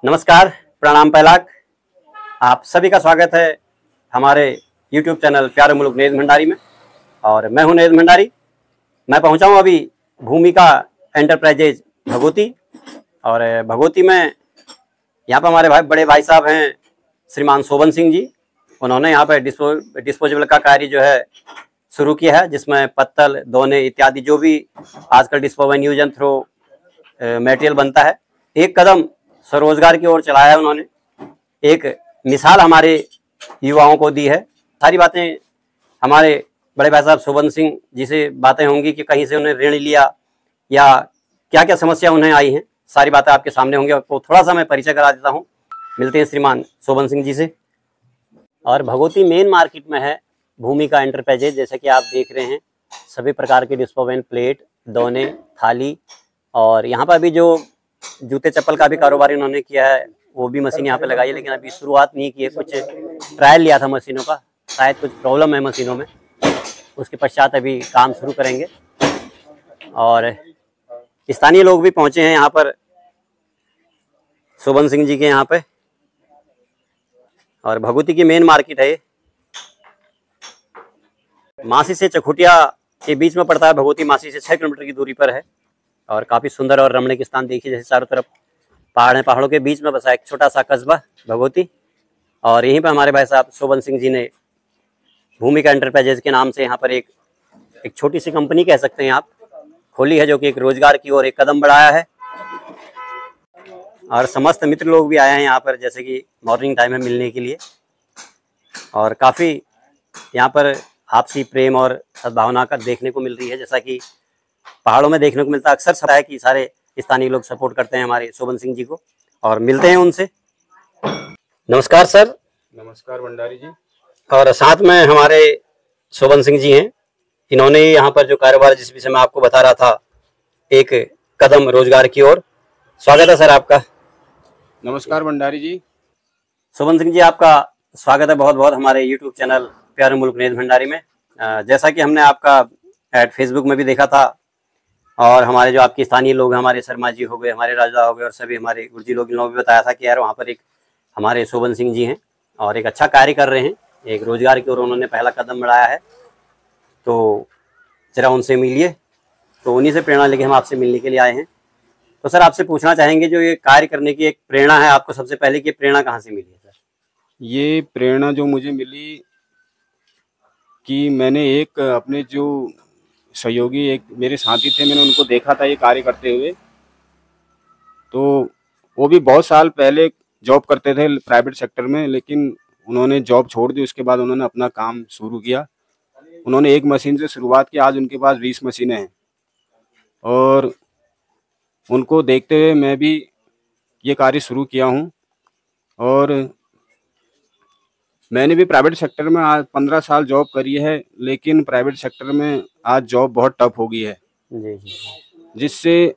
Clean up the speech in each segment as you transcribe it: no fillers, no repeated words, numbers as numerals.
नमस्कार, प्रणाम पैलाक। आप सभी का स्वागत है हमारे YouTube चैनल प्यारे मुल्क नेज भंडारी में। और मैं हूं नेज भंडारी। मैं पहुंचा हूं अभी भूमिका एंटरप्राइजेज भगोती। और भगोती में यहाँ पर हमारे बड़े भाई साहब हैं श्रीमान शोभन सिंह जी। उन्होंने यहाँ पर डिस्पोजेबल का कार्य जो है शुरू किया है, जिसमें पत्तल, दोने इत्यादि जो भी आजकल disposable use and throw material बनता है, एक कदम स्वरोजगार की ओर चलाया है उन्होंने। एक मिसाल हमारे युवाओं को दी है। सारी बातें हमारे बड़े भाई साहब शोभन सिंह जी से बातें होंगी कि कहीं से उन्हें ऋण लिया या क्या क्या समस्या उन्हें आई हैं। सारी बातें आपके सामने होंगी। आपको थोड़ा सा मैं परिचय करा देता हूँ। मिलते हैं श्रीमान शोभन सिंह जी से। और भगोती मेन मार्केट में है भूमिका एंटरप्राइजेज। जैसे कि आप देख रहे हैं, सभी प्रकार के डिस्पोजेबल प्लेट, दोने, थाली, और यहाँ पर भी जो जूते चप्पल का भी कारोबार इन्होंने किया है, वो भी मशीन यहाँ पे लगाई है। लेकिन अभी शुरुआत नहीं की है, कुछ ट्रायल लिया था मशीनों का, शायद कुछ प्रॉब्लम है मशीनों में, उसके पश्चात अभी काम शुरू करेंगे। और स्थानीय लोग भी पहुंचे हैं यहाँ पर शोभन सिंह जी के यहाँ पे। और भगोती की मेन मार्केट है ये। मासी से चखुटिया के बीच में पड़ता है। भगोती मासी से 6 किलोमीटर की दूरी पर है। और काफ़ी सुंदर और रमणीक स्थान देखिए, जैसे चारों तरफ पहाड़ हैं, पहाड़ों के बीच में बसा एक छोटा सा कस्बा भगोती। और यहीं पर हमारे भाई साहब शोभन सिंह जी ने भूमिका एंटरप्राइजेज के नाम से यहाँ पर एक छोटी सी कंपनी कह सकते हैं आप, खोली है, जो कि एक रोजगार की ओर एक कदम बढ़ाया है। और समस्त मित्र लोग भी आए हैं यहाँ पर, जैसे कि मॉर्निंग टाइम है, मिलने के लिए। और काफ़ी यहाँ पर आपसी प्रेम और सद्भावना का देखने को मिल रही है, जैसा कि पहाड़ों में देखने को मिलता है। अक्सर सर है कि सारे स्थानीय लोग सपोर्ट करते हैं हमारे शोभन सिंह जी को। और मिलते हैं उनसे। नमस्कार सर। नमस्कार भंडारी जी। और साथ में हमारे शोभन सिंह जी हैं। इन्होंने यहाँ पर जो कारोबार, जिस विषय में आपको बता रहा था, एक कदम रोजगार की ओर। स्वागत है सर आपका। नमस्कार भंडारी जी। शोभन सिंह जी, आपका स्वागत है बहुत बहुत हमारे यूट्यूब चैनल प्यारे मुल्क नेज भंडारी में। जैसा कि हमने आपका एड फेसबुक में भी देखा था, और हमारे जो आपके स्थानीय लोग हैं, हमारे शर्मा जी हो गए, हमारे राजा हो गए, और सभी हमारे गुरुजी लोग, इन लोगों भी बताया था कि यार वहाँ पर एक हमारे शोभन सिंह जी हैं और एक अच्छा कार्य कर रहे हैं, एक रोजगार की ओर उन्होंने पहला कदम बढ़ाया है। तो जरा उनसे मिलिए। तो उन्हीं से प्रेरणा लेके हम आपसे मिलने के लिए आए हैं। तो सर, आपसे पूछना चाहेंगे, जो ये कार्य करने की एक प्रेरणा है आपको, सबसे पहले की प्रेरणा कहाँ से मिली है सर? ये प्रेरणा जो मुझे मिली कि मैंने एक अपने जो सहयोगी, एक मेरे साथी थे, मैंने उनको देखा था ये कार्य करते हुए। तो वो भी बहुत साल पहले जॉब करते थे प्राइवेट सेक्टर में, लेकिन उन्होंने जॉब छोड़ दी। उसके बाद उन्होंने अपना काम शुरू किया। उन्होंने एक मशीन से शुरुआत की। आज उनके पास 20 मशीनें हैं। और उनको देखते हुए मैं भी ये कार्य शुरू किया हूँ। और मैंने भी प्राइवेट सेक्टर में आज 15 साल जॉब करी है, लेकिन प्राइवेट सेक्टर में आज जॉब बहुत टफ हो गई है, जी। जिससे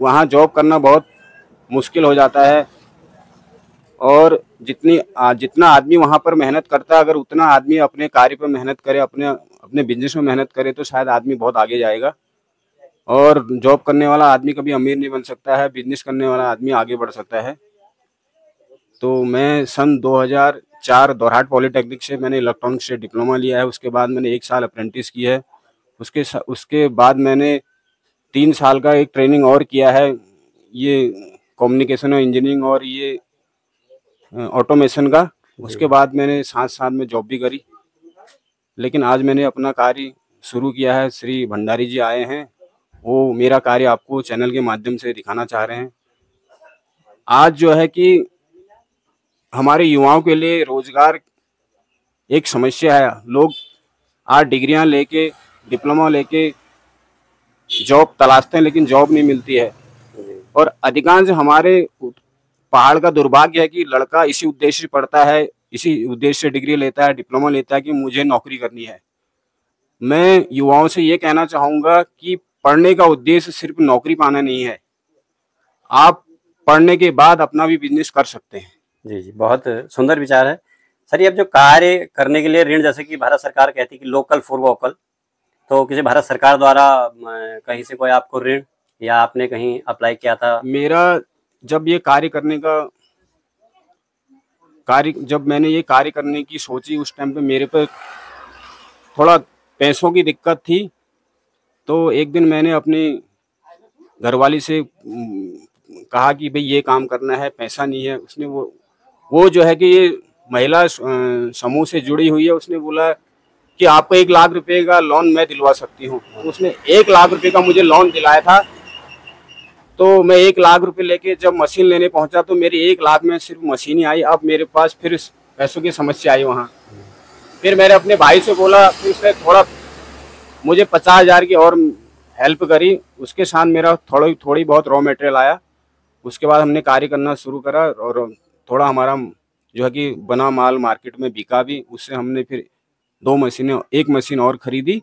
वहाँ जॉब करना बहुत मुश्किल हो जाता है। और जितना आदमी वहाँ पर मेहनत करता है, अगर उतना आदमी अपने कार्य पर मेहनत करे, अपने बिजनेस में मेहनत करे, तो शायद आदमी बहुत आगे जाएगा। और जॉब करने वाला आदमी कभी अमीर नहीं बन सकता है, बिजनेस करने वाला आदमी आगे बढ़ सकता है। तो मैं सन 2004 दोरहाट पॉलिटेक्निक से मैंने इलेक्ट्रॉनिक्स से डिप्लोमा लिया है। उसके बाद मैंने 1 साल अप्रेंटिस की है। उसके बाद मैंने 3 साल का एक ट्रेनिंग और किया है, ये कम्युनिकेशन और इंजीनियरिंग और ये ऑटोमेशन का। उसके बाद मैंने साथ साथ में जॉब भी करी। लेकिन आज मैंने अपना कार्य शुरू किया है। श्री भंडारी जी आए हैं, वो मेरा कार्य आपको चैनल के माध्यम से दिखाना चाह रहे हैं। आज जो है कि हमारे युवाओं के लिए रोजगार एक समस्या है। लोग आज डिग्रियां लेके, डिप्लोमा लेके जॉब तलाशते हैं, लेकिन जॉब नहीं मिलती है। और अधिकांश हमारे पहाड़ का दुर्भाग्य है कि लड़का इसी उद्देश्य से पढ़ता है, इसी उद्देश्य से डिग्री लेता है, डिप्लोमा लेता है कि मुझे नौकरी करनी है। मैं युवाओं से ये कहना चाहूँगा कि पढ़ने का उद्देश्य सिर्फ नौकरी पाना नहीं है। आप पढ़ने के बाद अपना भी बिजनेस कर सकते हैं। जी, बहुत सुंदर विचार है सर। ये अब जो कार्य करने के लिए ऋण, जैसे कि भारत सरकार कहती है कि लोकल फॉर वोकल, तो किसी भारत सरकार द्वारा कहीं से कोई आपको ऋण, या आपने कहीं अप्लाई किया था? मेरा जब मैंने ये कार्य करने की सोची, उस टाइम पे मेरे पे थोड़ा पैसों की दिक्कत थी। तो एक दिन मैंने अपनी घरवाली से कहा कि भाई ये काम करना है, पैसा नहीं है। उसने वो जो है कि ये महिला समूह से जुड़ी हुई है, उसने बोला कि आपको 1 लाख रुपए का लोन मैं दिलवा सकती हूँ। तो उसने 1 लाख रुपए का मुझे लोन दिलाया था। तो मैं 1 लाख रुपए लेके जब मशीन लेने पहुंचा तो मेरी 1 लाख में सिर्फ मशीन ही आई। अब मेरे पास फिर पैसों की समस्या आई वहाँ। फिर मैंने अपने भाई से बोला, फिर उसने थोड़ा मुझे 50,000 की और हेल्प करी। उसके साथ मेरा थोड़ी बहुत रॉ मटेरियल आया। उसके बाद हमने कार्य करना शुरू करा और थोड़ा हमारा जो है कि बना माल मार्केट में बिका भी। उससे हमने फिर 2 मशीनें, 1 मशीन और खरीदी।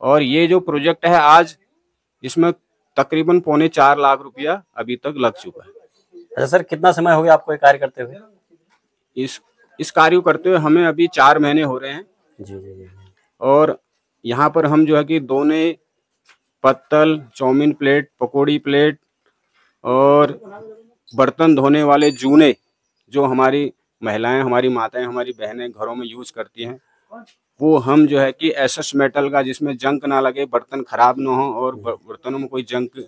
और ये जो प्रोजेक्ट है आज, इसमें तकरीबन 3.25 लाख रुपया अभी तक लग चुका है। अच्छा सर, कितना समय हो गया आपको ये कार्य करते हुए? इस कार्य को करते हुए हमें अभी 4 महीने हो रहे हैं। जी जी जी। और यहाँ पर हम जो है कि दोने, पत्तल, चाउमीन प्लेट, पकौड़ी प्लेट और बर्तन धोने वाले जूने जो हमारी महिलाएं, हमारी माताएं, हमारी बहनें घरों में यूज करती हैं, वो हम जो है कि एसएस मेटल का, जिसमें जंक ना लगे, बर्तन खराब ना हो और बर्तनों में कोई जंक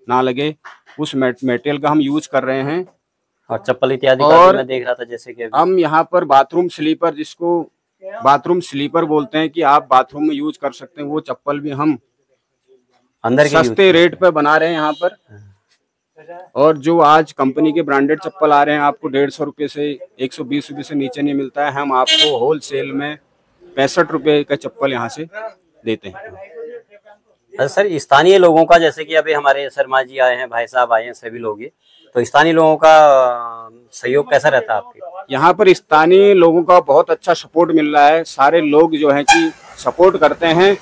ना लगे, उस मटेरियल का हम यूज कर रहे हैं। और चप्पल इत्यादि का भी मैं देख रहा था, जैसे कि हम यहाँ पर बाथरूम स्लीपर, जिसको बाथरूम स्लीपर बोलते हैं, कि आप बाथरूम में यूज कर सकते हैं, वो चप्पल भी हम अंदर के सस्ते रेट पे बना रहे हैं यहाँ पर। और जो आज कंपनी के ब्रांडेड चप्पल आ रहे हैं, आपको 150 रुपये से 120 रुपये से नीचे नहीं मिलता है। हम आपको होलसेल में 65 रुपये का चप्पल यहाँ से देते हैं। अच्छा सर, स्थानीय लोगों का, जैसे कि अभी हमारे शर्मा जी आए हैं, भाई साहब आए हैं, सभी लोग ये, तो स्थानीय लोगों का सहयोग कैसा रहता है आपके? यहाँ पर स्थानीय लोगों का बहुत अच्छा सपोर्ट मिल रहा है। सारे लोग जो है कि सपोर्ट करते हैं।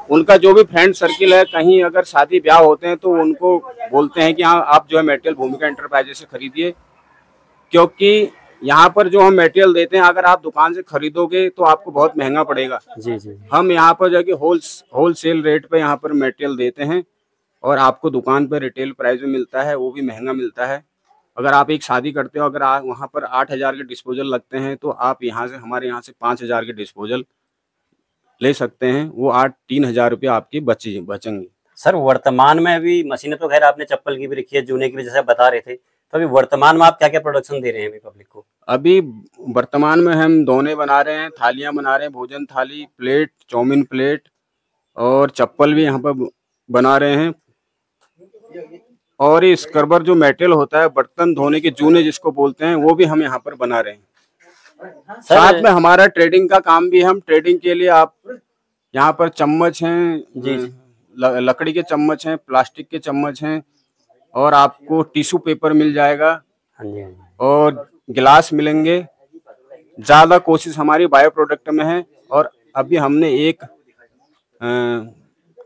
उनका जो भी फ्रेंड सर्किल है, कहीं अगर शादी ब्याह होते हैं तो उनको बोलते हैं कि हाँ, आप जो है मटेरियल भूमिका एंटरप्राइजेस से खरीदिए, क्योंकि यहाँ पर जो हम मटेरियल देते हैं, अगर आप दुकान से खरीदोगे तो आपको बहुत महंगा पड़ेगा। जी जी। हम यहाँ पर जो है कि होलसेल रेट पे यहाँ पर मटेरियल देते हैं और आपको दुकान पर रिटेल प्राइस में मिलता है, वो भी महंगा मिलता है। अगर आप एक शादी करते हो, अगर आप वहाँ पर 8,000 के डिस्पोजल लगते हैं, तो आप यहाँ से, हमारे यहाँ से 5,000 के डिस्पोजल ले सकते हैं। वो 3,000 रुपये आपके बचेंगे। सर, वर्तमान में अभी मशीनें तो खैर आपने चप्पल की भी रखी है, जूने की भी, जैसे बता रहे थे, तो अभी वर्तमान में आप क्या क्या प्रोडक्शन दे रहे हैं अभी पब्लिक को? अभी वर्तमान में हम दोने बना रहे हैं, थालियां बना रहे हैं, भोजन थाली, प्लेट, चाउमीन प्लेट और चप्पल भी यहाँ पर बना रहे हैं। और ये स्क्रबर जो मटेरियल होता है, बर्तन धोने के जूने जिसको बोलते हैं, वो भी हम यहाँ पर बना रहे हैं। साथ में हमारा ट्रेडिंग का काम भी, हम ट्रेडिंग के लिए, आप यहाँ पर चम्मच हैं, लकड़ी के चम्मच हैं, प्लास्टिक के चम्मच हैं, और आपको टिश्यू पेपर मिल जाएगा और गिलास मिलेंगे। ज्यादा कोशिश हमारी बायो प्रोडक्ट में है। और अभी हमने एक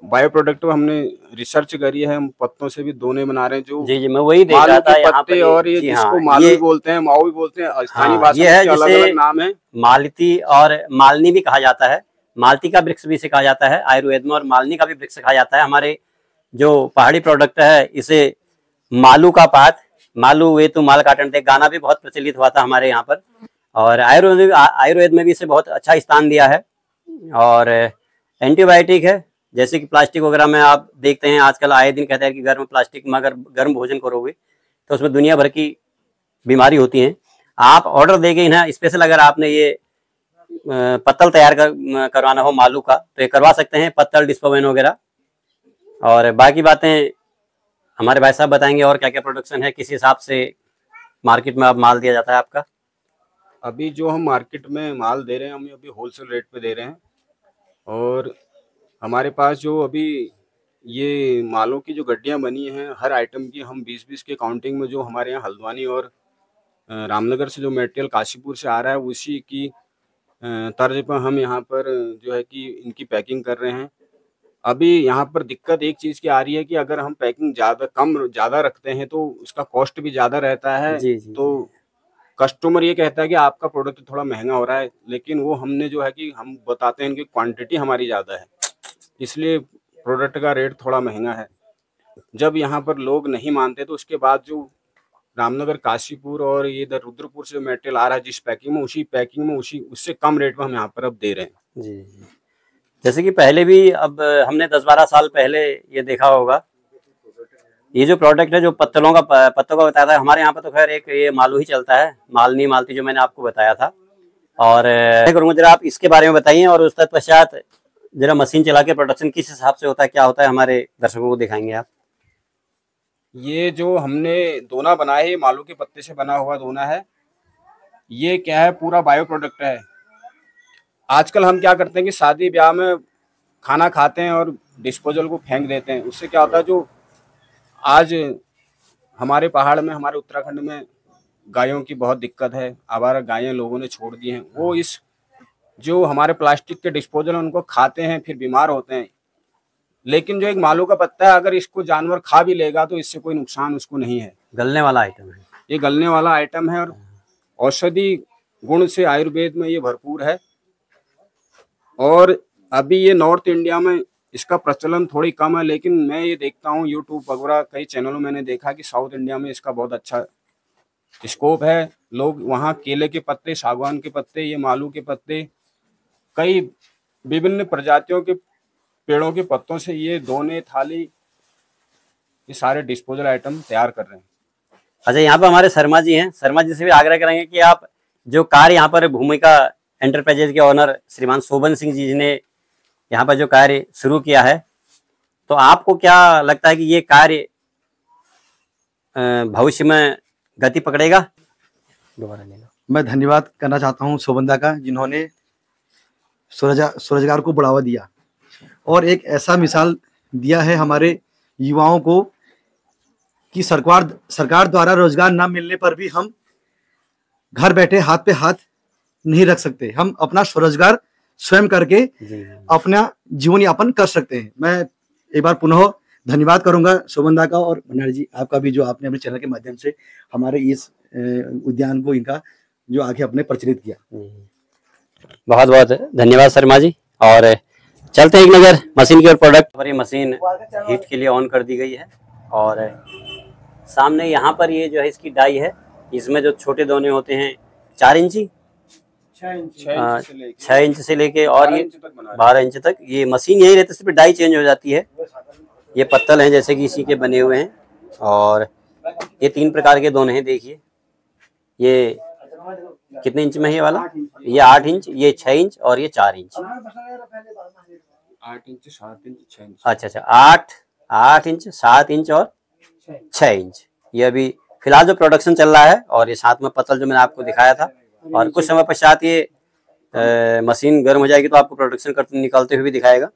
बायो प्रोडक्ट में हमने रिसर्च करी है। हम पत्तों से भी दोने बना रहे हैं, जो जी जी, मैं वही देख रहा था यहाँ पत्ते, और ये जिसको मालू भी बोलते हैं, माऊ भी बोलते हैं, स्थानीय भाषा में अलग-अलग नाम है। मालती और मालनी भी कहा जाता है, मालती का वृक्ष भी इसे कहा जाता है आयुर्वेद में, और मालनी का भी वृक्ष कहा जाता है। हमारे जो पहाड़ी प्रोडक्ट है, इसे मालू का पात, मालू वे तो माल काटन थे, गाना भी बहुत प्रचलित हुआ था हमारे यहाँ पर। और आयुर्वेद में भी इसे बहुत अच्छा स्थान दिया है। और एंटीबायोटिक है, जैसे कि प्लास्टिक वगैरह में आप देखते हैं आजकल आए दिन कहते हैं कि घर में प्लास्टिक में अगर गर्म भोजन करोगे तो उसमें दुनिया भर की बीमारी होती है। आप ऑर्डर देंगे ना स्पेशल, अगर आपने ये पत्तल तैयार करवाना हो मालू का, तो ये करवा सकते हैं, पत्तल, डिस्पोवेन वगैरह। और बाकी बातें हमारे भाई साहब बताएंगे और क्या क्या प्रोडक्शन है, किस हिसाब से मार्केट में अब माल दिया जाता है आपका। अभी जो हम मार्केट में माल दे रहे हैं, हम अभी होलसेल रेट पे दे रहे हैं। और हमारे पास जो अभी ये मालों की जो गड्डियाँ बनी हैं, हर आइटम की हम 20-20 के काउंटिंग में, जो हमारे यहाँ हल्द्वानी और रामनगर से जो मटेरियल काशीपुर से आ रहा है, उसी की तर्ज पर हम यहाँ पर जो है कि इनकी पैकिंग कर रहे हैं। अभी यहाँ पर दिक्कत एक चीज़ की आ रही है कि अगर हम पैकिंग ज़्यादा रखते हैं तो उसका कॉस्ट भी ज़्यादा रहता है। तो कस्टमर ये कहता है कि आपका प्रोडक्ट थोड़ा महंगा हो रहा है, लेकिन वो हमने जो है कि हम बताते हैं इनकी क्वांटिटी हमारी ज़्यादा है, इसलिए प्रोडक्ट का रेट थोड़ा महंगा है। जब यहाँ पर लोग नहीं मानते तो उसके बाद जो रामनगर, काशीपुर और ये इधर रुद्रपुर से मटेरियल आ रहा है जिस पैकिंग में, उसी पैकिंग में उसी उससे कम रेट में हम यहाँ पर अब दे रहे हैं। जी जी। जैसे कि पहले भी अब हमने 10-12 साल पहले ये देखा होगा, ये जो प्रोडक्ट है जो पत्तों का बताया था, हमारे यहाँ पर तो खैर एक ये मालू ही चलता है, मालनी मालती जो मैंने आपको बताया था। और करूँगा जरा आप इसके बारे में बताइए, और उस तत्पश्चात जरा मशीन चला के प्रोडक्शन किस हिसाब से होता है, क्या होता है, हमारे दर्शकों को दिखाएंगे आप। ये जो हमने दोना बनाया है, ये मालू के पत्ते से बना हुआ दोना है। ये क्या है, पूरा बायो प्रोडक्ट है। आजकल हम क्या करते हैं कि शादी ब्याह में खाना खाते हैं और डिस्पोजल को फेंक देते हैं। उससे क्या होता है, जो आज हमारे पहाड़ में, हमारे उत्तराखंड में गायों की बहुत दिक्कत है, आवारा गायें लोगों ने छोड़ दी हैं, वो इस जो हमारे प्लास्टिक के डिस्पोजल उनको खाते हैं, फिर बीमार होते हैं। लेकिन जो एक मालू का पत्ता है, अगर इसको जानवर खा भी लेगा तो इससे कोई नुकसान उसको नहीं है। गलने वाला आइटम है ये, गलने वाला आइटम है और औषधि गुण से आयुर्वेद में ये भरपूर है। और अभी ये नॉर्थ इंडिया में इसका प्रचलन थोड़ी कम है, लेकिन मैं ये देखता हूँ यूट्यूब वगैरह कई चैनलों में मैंने देखा कि साउथ इंडिया में इसका बहुत अच्छा स्कोप है। लोग वहाँ केले के पत्ते, सागवान के पत्ते, ये मालू के पत्ते, कई विभिन्न प्रजातियों के पेड़ों के पत्तों से ये दोने, थाली, ये सारे डिस्पोजल आइटम तैयार कर रहे हैं। अच्छा, यहाँ पर हमारे शर्मा जी हैं, शर्मा जी से भी आग्रह करेंगे कि आप जो कार्य यहाँ पर भूमिका एंटरप्राइजेज के ओनर श्रीमान शोभन सिंह जी ने यहाँ पर जो कार्य शुरू किया है, तो आपको क्या लगता है कि ये कार्य भविष्य में गति पकड़ेगा? दोबारा ले लो। मैं धन्यवाद करना चाहता हूँ शोभनदा का, जिन्होंने स्वरोजगार को बढ़ावा दिया और एक ऐसा मिसाल दिया है हमारे युवाओं को कि सरकार द्वारा रोजगार ना मिलने पर भी हम घर बैठे हाथ पे हाथ नहीं रख सकते। हम अपना स्वरोजगार स्वयं करके अपना जीवन यापन कर सकते हैं। मैं एक बार पुनः धन्यवाद करूंगा शोभनदा का, और भंडारी जी आपका भी, जो आपने अपने चैनल के माध्यम से हमारे इस उद्यान को, इनका जो आगे अपने प्रचलित किया। बहुत बहुत धन्यवाद शर्मा जी। और चलते हैं एक नजर मशीन की और प्रोडक्ट पर। ये मशीन हीट के लिए ऑन कर दी गई है और सामने यहाँ पर ये जो है इसकी डाई है, इसमें जो छोटे दोने होते हैं 4 इंची 6 इंच से लेके और ये 12 इंच तक, ये मशीन यही रहती है, सिर्फ डाई चेंज हो जाती है। ये पत्तल हैं जैसे कि इसी के बने हुए हैं, और ये 3 प्रकार के दोने हैं। देखिए ये कितने इंच में है, ये वाला, ये 8 इंच, ये 6 इंच और ये 4 इंच। 8 inch, 7 inch, 6 inch. अच्छा, 8 इंच, 7 इंच और 6 इंच। ये अभी फिलहाल जो प्रोडक्शन चल रहा है, और ये साथ में पत्तल जो मैंने आपको दिखाया था, और कुछ समय पश्चात ये मशीन गर्म हो जाएगी तो आपको प्रोडक्शन करते निकलते हुए भी दिखाएगा।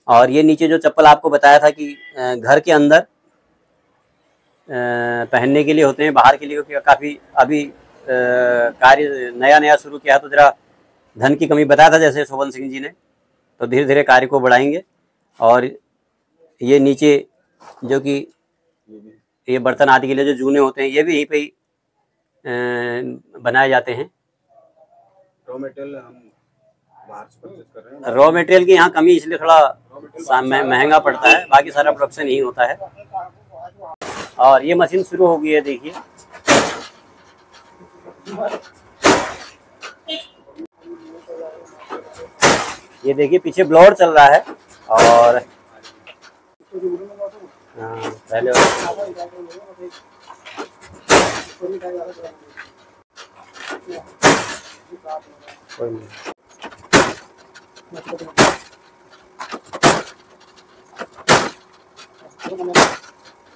और ये नीचे जो चप्पल आपको बताया था कि घर के अंदर पहनने के लिए होते हैं, बाहर के लिए, क्योंकि काफ़ी अभी कार्य नया शुरू किया है, तो जरा धन की कमी बताया था जैसे शोभन सिंह जी ने, तो धीरे धीरे कार्य को बढ़ाएंगे। और ये नीचे जो कि ये बर्तन आदि के लिए जो जूने होते हैं, ये भी यहीं पे ही बनाए जाते हैं। रॉ मटेरियल हम बाहर से परचेज कर रहे हैं। रॉ मटेरियल की यहाँ कमी इसलिए थोड़ा महंगा पड़ता है, बाकी सारा प्रोडक्शन यही होता है। और ये मशीन शुरू हो गई है, देखिए ये देखिए पीछे ब्लोअर चल रहा है। और पहले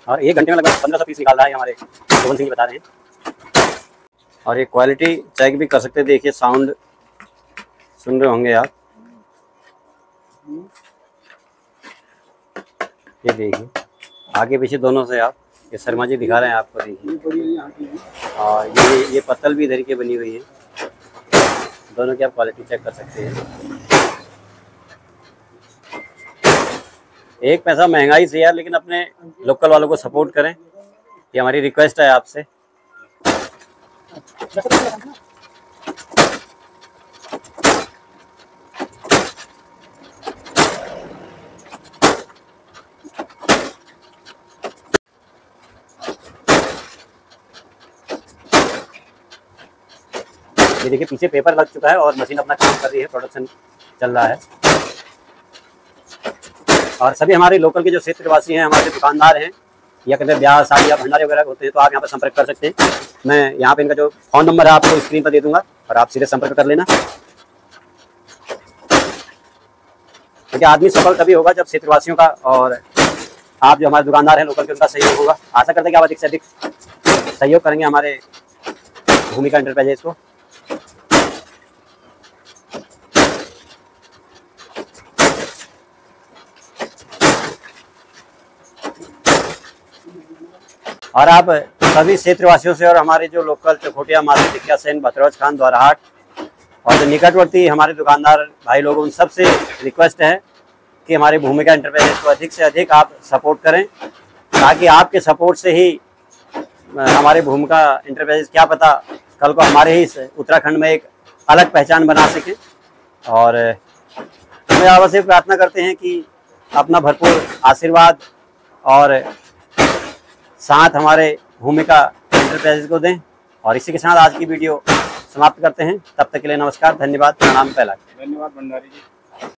और 1 घंटे में लगभग 1500 पीस निकाल रहा है हमारे शोभन सिंह जी बता रहे हैं। और ये क्वालिटी चेक भी कर सकते हैं, देखिए साउंड सुन रहे होंगे आप, ये देखिए आगे पीछे दोनों से आप, ये शर्मा जी दिखा रहे हैं आपको, देखिए। और ये पत्तल भी इधर की बनी हुई है, दोनों की आप क्वालिटी चेक कर सकते हैं। 1 पैसा महंगाई से यार, लेकिन अपने लोकल वालों को सपोर्ट करें, ये हमारी रिक्वेस्ट है आपसे। ये देखिए पीछे पेपर लग चुका है और मशीन अपना काम कर रही है, प्रोडक्शन चल रहा है। और सभी हमारे लोकल के जो क्षेत्रवासी हैं, हमारे दुकानदार हैं, या कहते हैं ब्याह शादी या भंडारे वगैरह होते हैं, तो आप यहाँ पर संपर्क कर सकते हैं। मैं यहाँ पे इनका जो फ़ोन नंबर है आपको स्क्रीन पर दे दूंगा और आप सीधे संपर्क कर लेना। क्योंकि आदमी सफल तभी होगा जब क्षेत्रवासियों का और आप जो हमारे दुकानदार हैं लोकल के, उनका सहयोग होगा। आशा करते हैं कि आप अधिक से अधिक सहयोग करेंगे हमारे भूमिका एंटरप्राइजेज को। और आप सभी क्षेत्रवासियों से और हमारे जो लोकल चकोटिया, मासी, टिकिया सेन, भतरौज खान, द्वाराहाट और जो निकटवर्ती हमारे दुकानदार भाई लोग, उन सब से रिक्वेस्ट है कि हमारे भूमिका एंटरप्राइजेज को अधिक से अधिक आप सपोर्ट करें, ताकि आपके सपोर्ट से ही हमारे भूमिका एंटरप्राइजेज क्या पता कल को हमारे ही उत्तराखंड में एक अलग पहचान बना सके। और हमें आपसे प्रार्थना करते हैं कि अपना भरपूर आशीर्वाद और साथ हमारे भूमिका एंटरप्राइजेज को दें। और इसी के साथ आज की वीडियो समाप्त करते हैं। तब तक के लिए नमस्कार, धन्यवाद, प्रणाम, पहला। धन्यवाद भंडारी जी।